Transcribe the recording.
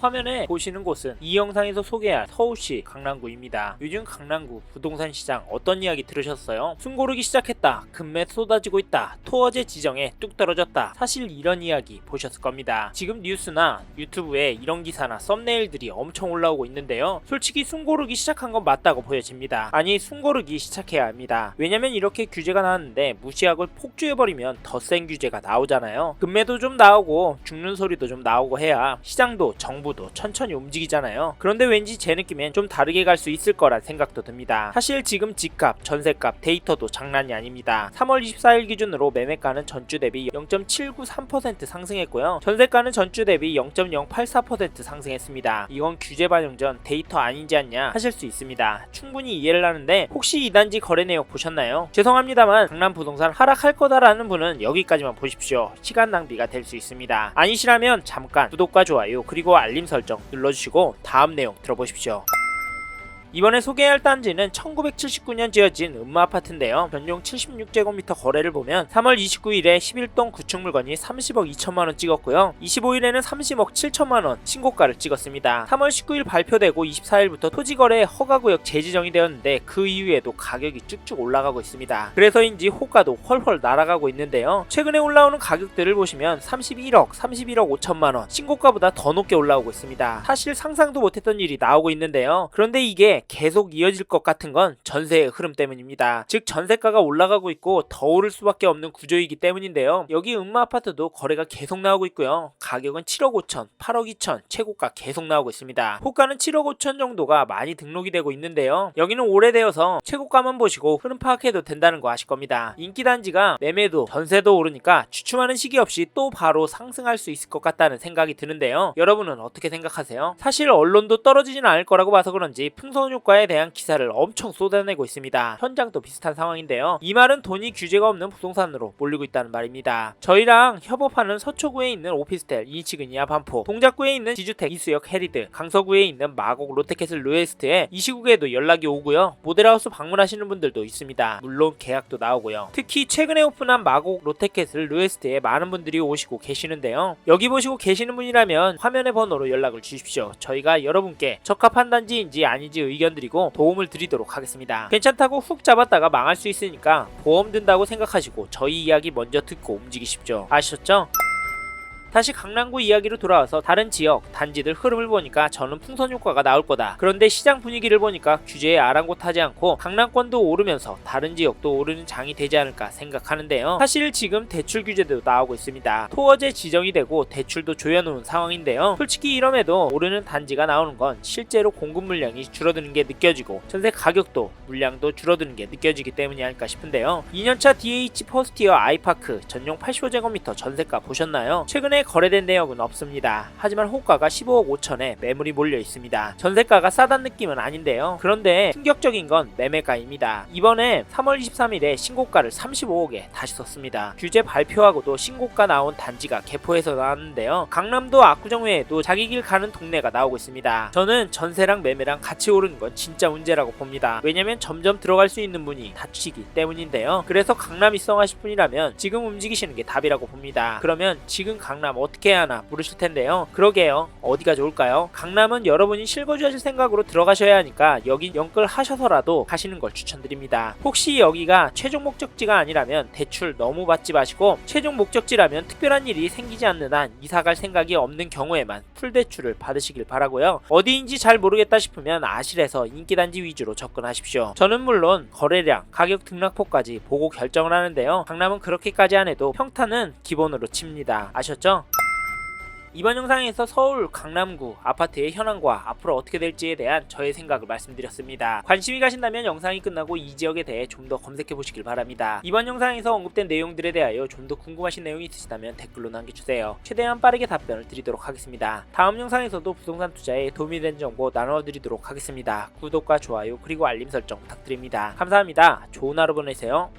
화면에 보시는 곳은 이 영상에서 소개할 서울시 강남구입니다. 요즘 강남구 부동산 시장 어떤 이야기 들으셨어요? 숨 고르기 시작했다, 금매 쏟아지고 있다, 토어제 지정에 뚝 떨어졌다. 사실 이런 이야기 보셨을 겁니다. 지금 뉴스나 유튜브에 이런 기사나 썸네일들이 엄청 올라오고 있는데요. 솔직히 숨 고르기 시작한 건 맞다고 보여집니다. 아니, 숨 고르기 시작해야 합니다. 왜냐면 이렇게 규제가 나왔는데 무시하고 폭주해버리면 더 센 규제가 나오잖아요. 금매도 좀 나오고 죽는 소리도 좀 나오고 해야 시장도 정부도 천천히 움직이잖아요. 그런데 왠지 제 느낌엔 좀 다르게 갈 수 있을 거란 생각도 듭니다. 사실 지금 집값, 전세값 데이터도 장난이 아닙니다. 3월 24일 기준으로 매매가는 전주 대비 0.793% 상승했고요. 전세가는 전주 대비 0.084% 상승했습니다. 이건 규제 반영 전 데이터 아니지 않냐 하실 수 있습니다. 충분히 이해를 하는데 혹시 이 단지 거래 내역 보셨나요? 죄송합니다만 강남 부동산 하락할 거다라는 분은 여기까지만 보십시오. 시간 낭비가 될 수 있습니다. 아니시라면 잠깐 구독과 좋아요 그리고 알림 설정 눌러주시고 다음 내용 들어보십시오. 이번에 소개할 단지는 1979년 지어진 음마아파트인데요. 전용 76제곱미터 거래를 보면 3월 29일에 11동 구축 물건이 30억 2천만원 찍었고요. 25일에는 30억 7천만원 신고가를 찍었습니다. 3월 19일 발표되고 24일부터 토지거래 허가구역 재지정이 되었는데 그 이후에도 가격이 쭉쭉 올라가고 있습니다. 그래서인지 호가도 헐헐 날아가고 있는데요. 최근에 올라오는 가격들을 보시면 31억, 31억 5천만원 신고가보다 더 높게 올라오고 있습니다. 사실 상상도 못했던 일이 나오고 있는데요. 그런데 이게 계속 이어질 것 같은 건 전세의 흐름 때문입니다. 즉 전세가가 올라가고 있고 더 오를 수밖에 없는 구조이기 때문인데요. 여기 음마아파트도 거래가 계속 나오고 있고요. 가격은 7억 5천, 8억 2천 최고가 계속 나오고 있습니다. 호가는 7억 5천 정도가 많이 등록이 되고 있는데요. 여기는 오래되어서 최고가만 보시고 흐름 파악해도 된다는 거 아실 겁니다. 인기 단지가 매매도 전세도 오르니까 주춤하는 시기 없이 또 바로 상승할 수 있을 것 같다는 생각이 드는데요. 여러분은 어떻게 생각하세요? 사실 언론도 떨어지진 않을 거라고 봐서 그런지 풍선 효과에 대한 기사를 엄청 쏟아내고 있습니다. 현장도 비슷한 상황인데요. 이 말은 돈이 규제가 없는 부동산으로 몰리고 있다는 말입니다. 저희랑 협업하는 서초구에 있는 오피스텔 이치근이야 반포, 동작구에 있는 지주택 이수역 해리드, 강서구에 있는 마곡 롯데캐슬 루에스트에 이 시국에도 연락이 오고요. 모델하우스 방문하시는 분들도 있습니다. 물론 계약도 나오고요. 특히 최근에 오픈한 마곡 롯데캐슬 루에스트에 많은 분들이 오시고 계시는데요. 여기 보시고 계시는 분이라면 화면의 번호로 연락을 주십시오. 저희가 여러분께 적합한 단지인지 아닌지 의견 드리고 도움을 드리도록 하겠습니다. 괜찮다고 훅 잡았다가 망할 수 있으니까 보험 든다고 생각하시고 저희 이야기 먼저 듣고 움직이십시오. 아셨죠? 다시 강남구 이야기로 돌아와서 다른 지역, 단지들 흐름을 보니까 저는 풍선 효과가 나올 거다. 그런데 시장 분위기를 보니까 규제에 아랑곳하지 않고 강남권도 오르면서 다른 지역도 오르는 장이 되지 않을까 생각하는데요. 사실 지금 대출 규제도 나오고 있습니다. 토어제 지정이 되고 대출도 조여놓은 상황인데요. 솔직히 이럼에도 오르는 단지가 나오는 건 실제로 공급 물량이 줄어드는 게 느껴지고 전세 가격도 물량도 줄어드는 게 느껴지기 때문이 아닐까 싶은데요. 2년차 DH 퍼스티어 아이파크 전용 85제곱미터 전세가 보셨나요? 최근에 거래된 내역은 없습니다. 하지만 호가가 15억 5천에 매물이 몰려 있습니다. 전세가가 싸단 느낌은 아닌데요. 그런데 충격적인 건 매매가입니다. 이번에 3월 23일에 신고가를 35억에 다시 썼습니다. 규제 발표하고도 신고가 나온 단지가 개포에서 나왔는데요. 강남도 압구정 외에도 자기 길 가는 동네가 나오고 있습니다. 저는 전세랑 매매랑 같이 오르는 건 진짜 문제라고 봅니다. 왜냐면 점점 들어갈 수 있는 문이 닫히기 때문인데요. 그래서 강남 입성하실 분이라면 지금 움직이시는 게 답이라고 봅니다. 그러면 지금 강남 어떻게 해야 하나 물으실 텐데요. 그러게요. 어디가 좋을까요? 강남은 여러분이 실거주 하실 생각으로 들어가셔야 하니까 여기 연끌 하셔서라도 가시는 걸 추천드립니다. 혹시 여기가 최종 목적지가 아니라면 대출 너무 받지 마시고 최종 목적지라면 특별한 일이 생기지 않는 한 이사갈 생각이 없는 경우에만 풀대출을 받으시길 바라고요. 어디인지 잘 모르겠다 싶으면 아실에서 인기단지 위주로 접근하십시오. 저는 물론 거래량, 가격 등락폭까지 보고 결정을 하는데요. 강남은 그렇게까지 안 해도 평타는 기본으로 칩니다. 아셨죠? 이번 영상에서 서울 강남구 아파트의 현황과 앞으로 어떻게 될지에 대한 저의 생각을 말씀드렸습니다. 관심이 가신다면 영상이 끝나고 이 지역에 대해 좀 더 검색해 보시길 바랍니다. 이번 영상에서 언급된 내용들에 대하여 좀 더 궁금하신 내용이 있으시다면 댓글로 남겨주세요. 최대한 빠르게 답변을 드리도록 하겠습니다. 다음 영상에서도 부동산 투자에 도움이 되는 정보 나눠드리도록 하겠습니다. 구독과 좋아요 그리고 알림 설정 부탁드립니다. 감사합니다. 좋은 하루 보내세요.